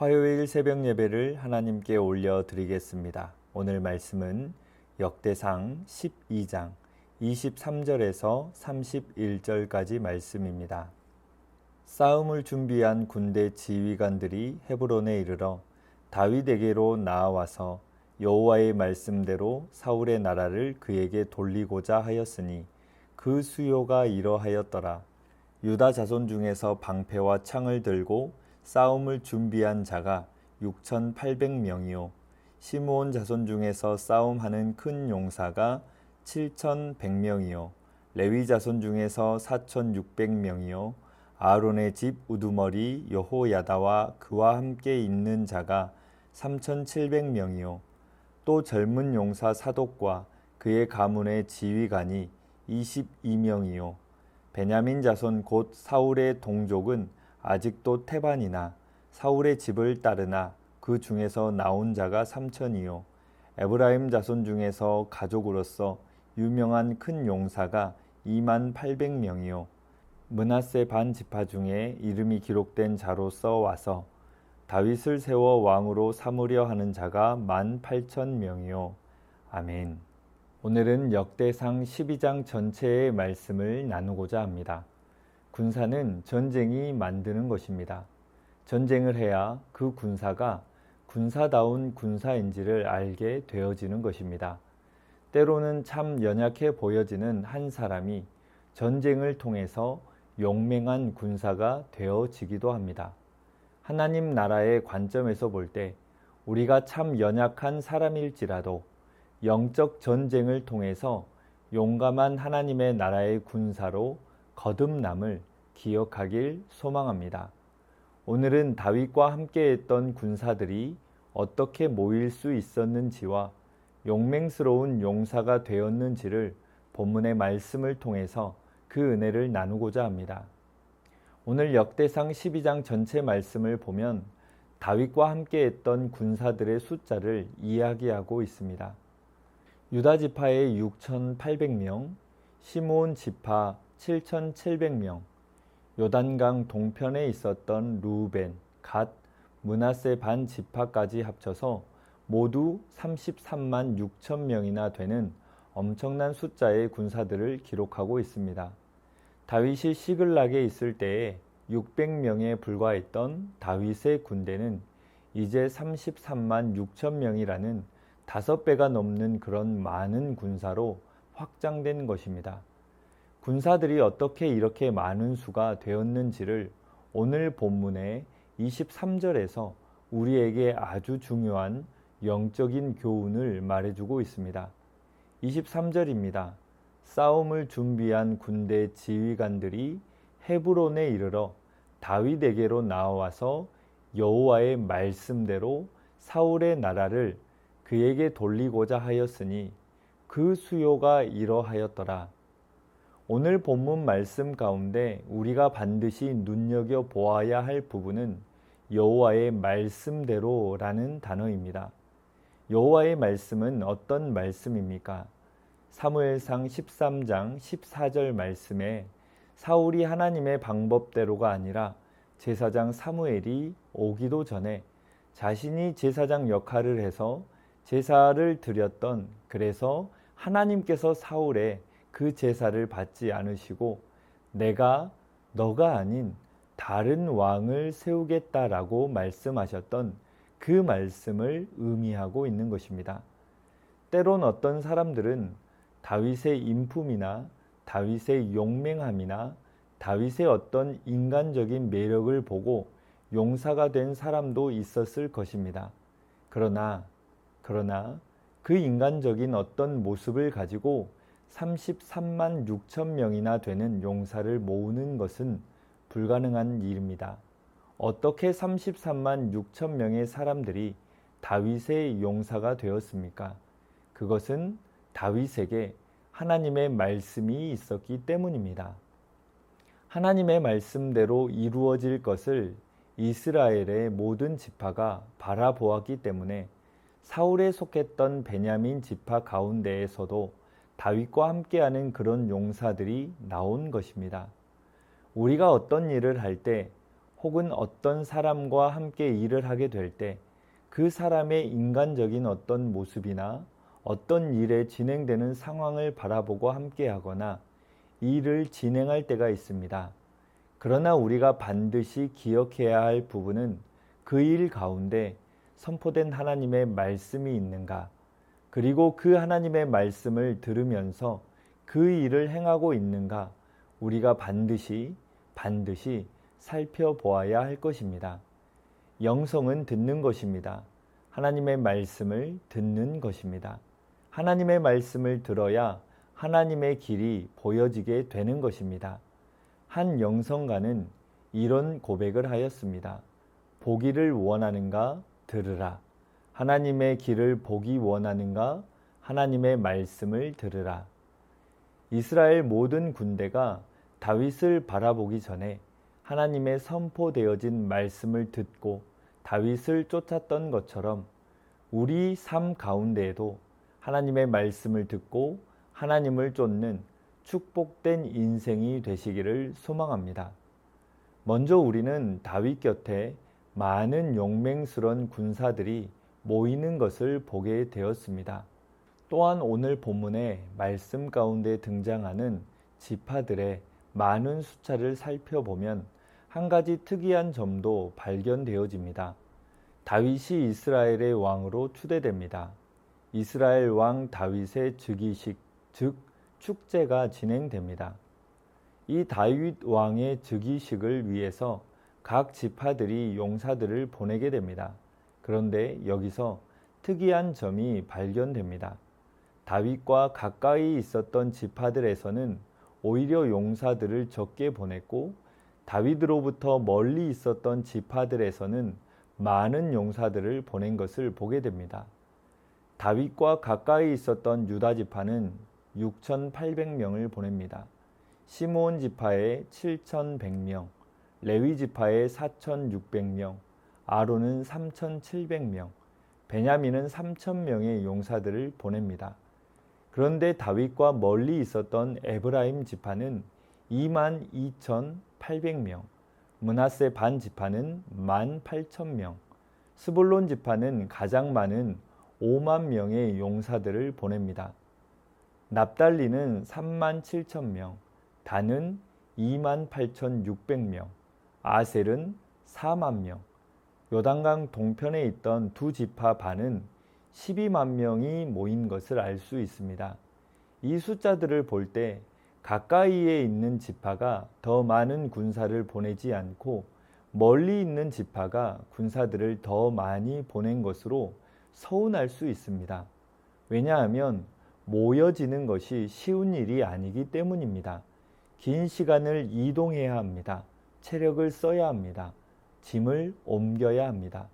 화요일 새벽 예배를 하나님께 올려드리겠습니다. 오늘 말씀은 역대상 12장 23절에서 31절까지 말씀입니다. 싸움을 준비한 군대 지휘관들이 헤브론에 이르러 다윗에게로 나아와서 여호와의 말씀대로 사울의 나라를 그에게 돌리고자 하였으니 그 수요가 이러하였더라. 유다 자손 중에서 방패와 창을 들고 싸움을 준비한 자가 6,800명이요 시므온 자손 중에서 싸움하는 큰 용사가 7,100명이요 레위 자손 중에서 4,600명이요 아론의 집 우두머리 여호야다와 그와 함께 있는 자가 3,700명이요 또 젊은 용사 사독과 그의 가문의 지휘관이 22명이요 베냐민 자손 곧 사울의 동족은 아직도 태반이나 사울의 집을 따르나 그 중에서 나온 자가 3,000이요 에브라임 자손 중에서 가족으로서 유명한 큰 용사가 28,000명이요 므낫세 반 지파 중에 이름이 기록된 자로서 와서 다윗을 세워 왕으로 삼으려 하는 자가 18,000명이요 아멘. 오늘은 역대상 12장 전체의 말씀을 나누고자 합니다. 군사는 전쟁이 만드는 것입니다. 전쟁을 해야 그 군사가 군사다운 군사인지를 알게 되어지는 것입니다. 때로는 참 연약해 보여지는 한 사람이 전쟁을 통해서 용맹한 군사가 되어지기도 합니다. 하나님 나라의 관점에서 볼 때 우리가 참 연약한 사람일지라도 영적 전쟁을 통해서 용감한 하나님의 나라의 군사로 거듭남을 기억하길 소망합니다. 오늘은 다윗과 함께했던 군사들이 어떻게 모일 수 있었는지와 용맹스러운 용사가 되었는지를 본문의 말씀을 통해서 그 은혜를 나누고자 합니다. 오늘 역대상 12장 전체 말씀을 보면 다윗과 함께했던 군사들의 숫자를 이야기하고 있습니다. 유다 지파의 6,800명, 시므온 지파 7,700명, 요단강 동편에 있었던 루벤, 갓, 므낫세 반 지파까지 합쳐서 모두 33만 6천 명이나 되는 엄청난 숫자의 군사들을 기록하고 있습니다. 다윗이 시글락에 있을 때에 600명에 불과했던 다윗의 군대는 이제 33만 6천 명이라는 5배가 넘는 그런 많은 군사로 확장된 것입니다. 군사들이 어떻게 이렇게 많은 수가 되었는지를 오늘 본문의 23절에서 우리에게 아주 중요한 영적인 교훈을 말해주고 있습니다. 23절입니다. 싸움을 준비한 군대 지휘관들이 헤브론에 이르러 다윗에게로 나와서 여호와의 말씀대로 사울의 나라를 그에게 돌리고자 하였으니 그 수요가 이러하였더라. 오늘 본문 말씀 가운데 우리가 반드시 눈여겨보아야 할 부분은 여호와의 말씀대로라는 단어입니다. 여호와의 말씀은 어떤 말씀입니까? 사무엘상 13장 14절 말씀에 사울이 하나님의 방법대로가 아니라 제사장 사무엘이 오기도 전에 자신이 제사장 역할을 해서 제사를 드렸던, 그래서 하나님께서 사울의 그 제사를 받지 않으시고 내가 너가 아닌 다른 왕을 세우겠다라고 말씀하셨던 그 말씀을 의미하고 있는 것입니다. 때론 어떤 사람들은 다윗의 인품이나 다윗의 용맹함이나 다윗의 어떤 인간적인 매력을 보고 용사가 된 사람도 있었을 것입니다. 그러나 그 인간적인 어떤 모습을 가지고 33만 6천 명이나 되는 용사를 모으는 것은 불가능한 일입니다. 어떻게 33만 6천 명의 사람들이 다윗의 용사가 되었습니까? 그것은 다윗에게 하나님의 말씀이 있었기 때문입니다. 하나님의 말씀대로 이루어질 것을 이스라엘의 모든 지파가 바라보았기 때문에 사울에 속했던 베냐민 지파 가운데에서도 다윗과 함께하는 그런 용사들이 나온 것입니다. 우리가 어떤 일을 할 때 혹은 어떤 사람과 함께 일을 하게 될 때 그 사람의 인간적인 어떤 모습이나 어떤 일에 진행되는 상황을 바라보고 함께 하거나 일을 진행할 때가 있습니다. 그러나 우리가 반드시 기억해야 할 부분은 그 일 가운데 선포된 하나님의 말씀이 있는가, 그리고 그 하나님의 말씀을 들으면서 그 일을 행하고 있는가, 우리가 반드시 살펴보아야 할 것입니다. 영성은 듣는 것입니다. 하나님의 말씀을 듣는 것입니다. 하나님의 말씀을 들어야 하나님의 길이 보여지게 되는 것입니다. 한 영성가는 이런 고백을 하였습니다. 보기를 원하는가 들으라. 하나님의 길을 보기 원하는가 하나님의 말씀을 들으라. 이스라엘 모든 군대가 다윗을 바라보기 전에 하나님의 선포되어진 말씀을 듣고 다윗을 쫓았던 것처럼 우리 삶 가운데에도 하나님의 말씀을 듣고 하나님을 쫓는 축복된 인생이 되시기를 소망합니다. 먼저 우리는 다윗 곁에 많은 용맹스러운 군사들이 모이는 것을 보게 되었습니다. 또한 오늘 본문의 말씀 가운데 등장하는 지파들의 많은 숫자를 살펴보면 한 가지 특이한 점도 발견되어집니다. 다윗이 이스라엘의 왕으로 추대됩니다. 이스라엘 왕 다윗의 즉위식, 즉 축제가 진행됩니다. 이 다윗 왕의 즉위식을 위해서 각 지파들이 용사들을 보내게 됩니다. 그런데 여기서 특이한 점이 발견됩니다. 다윗과 가까이 있었던 지파들에서는 오히려 용사들을 적게 보냈고 다윗으로부터 멀리 있었던 지파들에서는 많은 용사들을 보낸 것을 보게 됩니다. 다윗과 가까이 있었던 유다 지파는 6,800명을 보냅니다. 시므온 지파에 7,100명, 레위 지파에 4,600명, 아론은 3,700명, 베냐민은 3,000명의 용사들을 보냅니다. 그런데 다윗과 멀리 있었던 에브라임 지파는 22,800명, 므낫세 반 지파는 18,000명, 스불론 지파는 가장 많은 5만 명의 용사들을 보냅니다. 납달리는 37,000명, 단은 28,600명, 아셀은 4만 명, 요단강 동편에 있던 두 지파 반은 12만 명이 모인 것을 알 수 있습니다. 이 숫자들을 볼 때 가까이에 있는 지파가 더 많은 군사를 보내지 않고 멀리 있는 지파가 군사들을 더 많이 보낸 것으로 서운할 수 있습니다. 왜냐하면 모여지는 것이 쉬운 일이 아니기 때문입니다. 긴 시간을 이동해야 합니다. 체력을 써야 합니다. 짐을 옮겨야 합니다.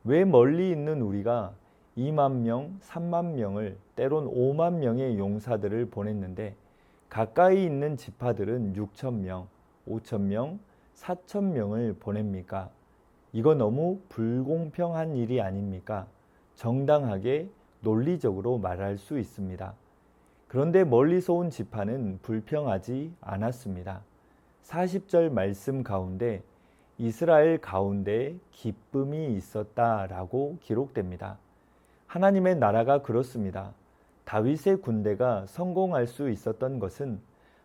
왜 멀리 있는 우리가 2만 명, 3만 명을 때론 5만 명의 용사들을 보냈는데 가까이 있는 지파들은 6,000명, 5,000명, 4,000명을 보냅니까? 이거 너무 불공평한 일이 아닙니까? 정당하게 논리적으로 말할 수 있습니다. 그런데 멀리서 온 지파는 불평하지 않았습니다. 40절 말씀 가운데 이스라엘 가운데 기쁨이 있었다라고 기록됩니다. 하나님의 나라가 그렇습니다. 다윗의 군대가 성공할 수 있었던 것은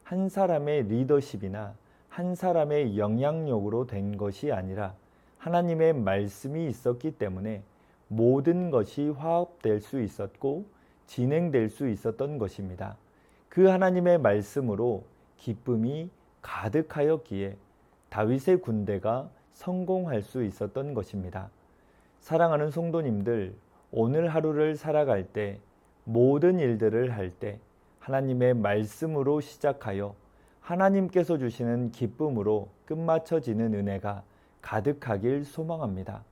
한 사람의 리더십이나 한 사람의 영향력으로 된 것이 아니라 하나님의 말씀이 있었기 때문에 모든 것이 화합될 수 있었고 진행될 수 있었던 것입니다. 그 하나님의 말씀으로 기쁨이 가득하였기에 다윗의 군대가 성공할 수 있었던 것입니다. 사랑하는 성도님들, 오늘 하루를 살아갈 때 모든 일들을 할 때 하나님의 말씀으로 시작하여 하나님께서 주시는 기쁨으로 끝마쳐지는 은혜가 가득하길 소망합니다.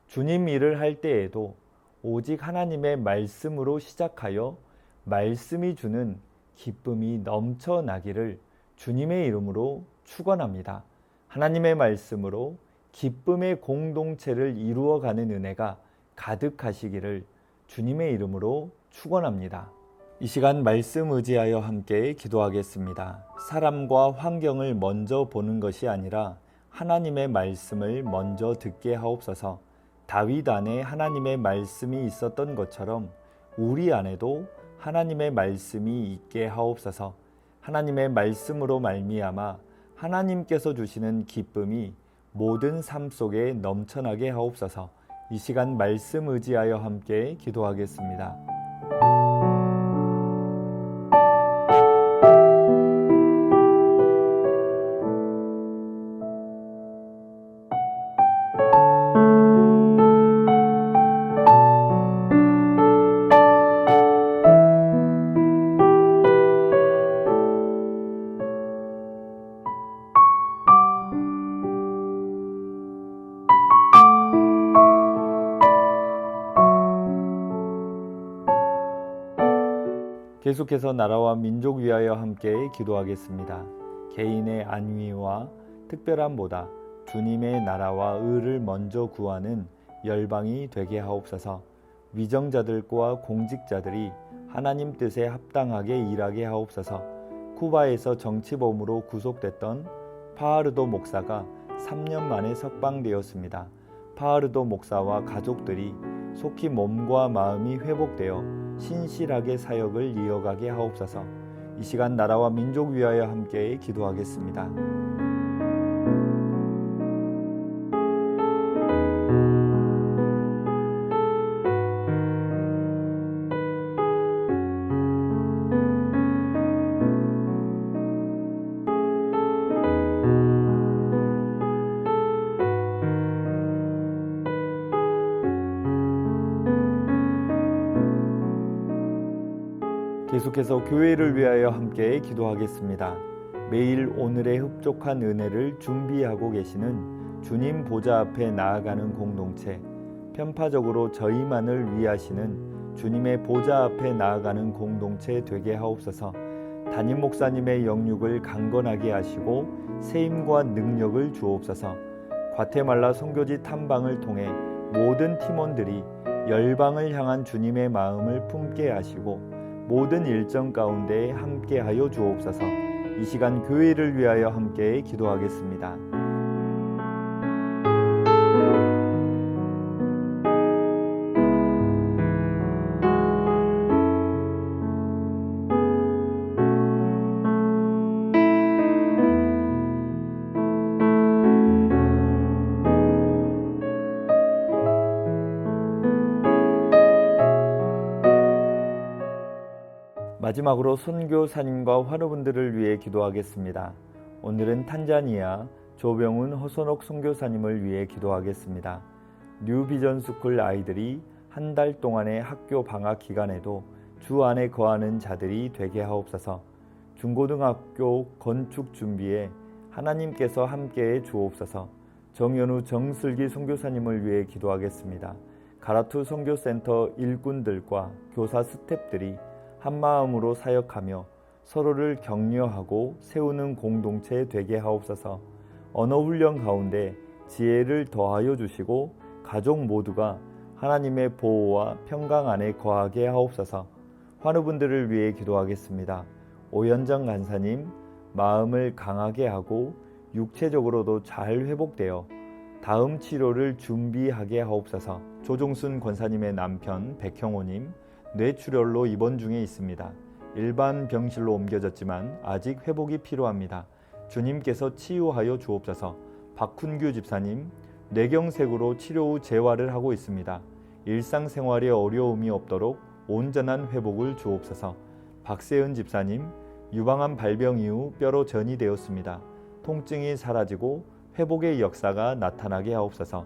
주님 일을 할 때에도 오직 하나님의 말씀으로 시작하여 말씀이 주는 기쁨이 넘쳐나기를 주님의 이름으로 축원합니다. 하나님의 말씀으로 기쁨의 공동체를 이루어가는 은혜가 가득하시기를 주님의 이름으로 축원합니다. 이 시간 말씀 의지하여 함께 기도하겠습니다. 사람과 환경을 먼저 보는 것이 아니라 하나님의 말씀을 먼저 듣게 하옵소서. 다윗 안에 하나님의 말씀이 있었던 것처럼 우리 안에도 하나님의 말씀이 있게 하옵소서. 하나님의 말씀으로 말미암아 하나님께서 주시는 기쁨이 모든 삶 속에 넘쳐나게 하옵소서. 이 시간 말씀 의지하여 함께 기도하겠습니다. 계속해서 나라와 민족 위하여 함께 기도하겠습니다. 개인의 안위와 특별함보다 주님의 나라와 의를 먼저 구하는 열방이 되게 하옵소서. 위정자들과 공직자들이 하나님 뜻에 합당하게 일하게 하옵소서. 쿠바에서 정치범으로 구속됐던 파하르도 목사가 3년 만에 석방되었습니다. 파하르도 목사와 가족들이 속히 몸과 마음이 회복되어 신실하게 사역을 이어가게 하옵소서. 이 시간 나라와 민족 위하여 함께 기도하겠습니다. 계속해서 교회를 위하여 함께 기도하겠습니다. 매일 오늘의 흡족한 은혜를 준비하고 계시는 주님 보좌 앞에 나아가는 공동체, 편파적으로 저희만을 위하시는 주님의 보좌 앞에 나아가는 공동체 되게 하옵소서. 담임 목사님의 영육을 강건하게 하시고 세임과 능력을 주옵소서. 과테말라 선교지 탐방을 통해 모든 팀원들이 열방을 향한 주님의 마음을 품게 하시고 모든 일정 가운데 함께하여 주옵소서. 이 시간 교회를 위하여 함께 기도하겠습니다. 마지막으로 선교사님과 환우분들을 위해 기도하겠습니다. 오늘은 탄자니아 조병훈 허선옥 선교사님을 위해 기도하겠습니다. 뉴비전스쿨 아이들이 한 달 동안의 학교 방학 기간에도 주 안에 거하는 자들이 되게 하옵소서. 중고등학교 건축 준비에 하나님께서 함께해 주옵소서. 정연우 정슬기 선교사님을 위해 기도하겠습니다. 가라투 선교센터 일꾼들과 교사 스태프들이 한마음으로 사역하며 서로를 격려하고 세우는 공동체 되게 하옵소서. 언어훈련 가운데 지혜를 더하여 주시고 가족 모두가 하나님의 보호와 평강 안에 거하게 하옵소서. 환우분들을 위해 기도하겠습니다. 오현정 간사님 마음을 강하게 하고 육체적으로도 잘 회복되어 다음 치료를 준비하게 하옵소서. 조종순 권사님의 남편 백형호님 뇌출혈로 입원 중에 있습니다. 일반 병실로 옮겨졌지만 아직 회복이 필요합니다. 주님께서 치유하여 주옵소서. 박훈규 집사님 뇌경색으로 치료 후 재활을 하고 있습니다. 일상생활에 어려움이 없도록 온전한 회복을 주옵소서. 박세은 집사님 유방암 발병 이후 뼈로 전이 되었습니다. 통증이 사라지고 회복의 역사가 나타나게 하옵소서.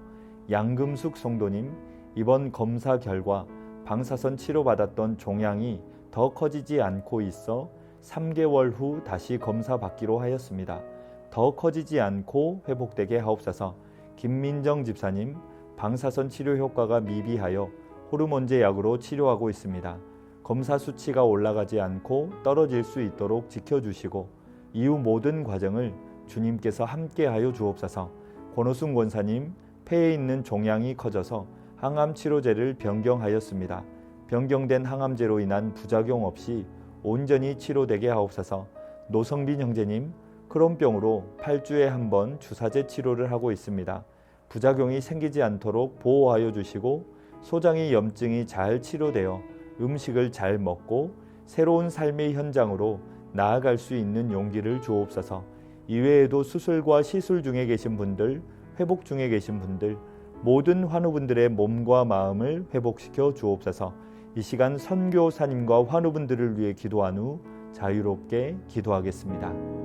양금숙 성도님 이번 검사 결과 방사선 치료받았던 종양이 더 커지지 않고 있어 3개월 후 다시 검사 받기로 하였습니다. 더 커지지 않고 회복되게 하옵소서. 김민정 집사님 방사선 치료 효과가 미비하여 호르몬제 약으로 치료하고 있습니다. 검사 수치가 올라가지 않고 떨어질 수 있도록 지켜주시고 이후 모든 과정을 주님께서 함께하여 주옵소서. 권호순 권사님 폐에 있는 종양이 커져서 항암 치료제를 변경하였습니다. 변경된 항암제로 인한 부작용 없이 온전히 치료되게 하옵소서. 노성빈 형제님 크론병으로 8주에 한 번 주사제 치료를 하고 있습니다. 부작용이 생기지 않도록 보호하여 주시고 소장의 염증이 잘 치료되어 음식을 잘 먹고 새로운 삶의 현장으로 나아갈 수 있는 용기를 주옵소서. 이외에도 수술과 시술 중에 계신 분들, 회복 중에 계신 분들, 모든 환우분들의 몸과 마음을 회복시켜 주옵소서. 이 시간 선교사님과 환우분들을 위해 기도한 후 자유롭게 기도하겠습니다.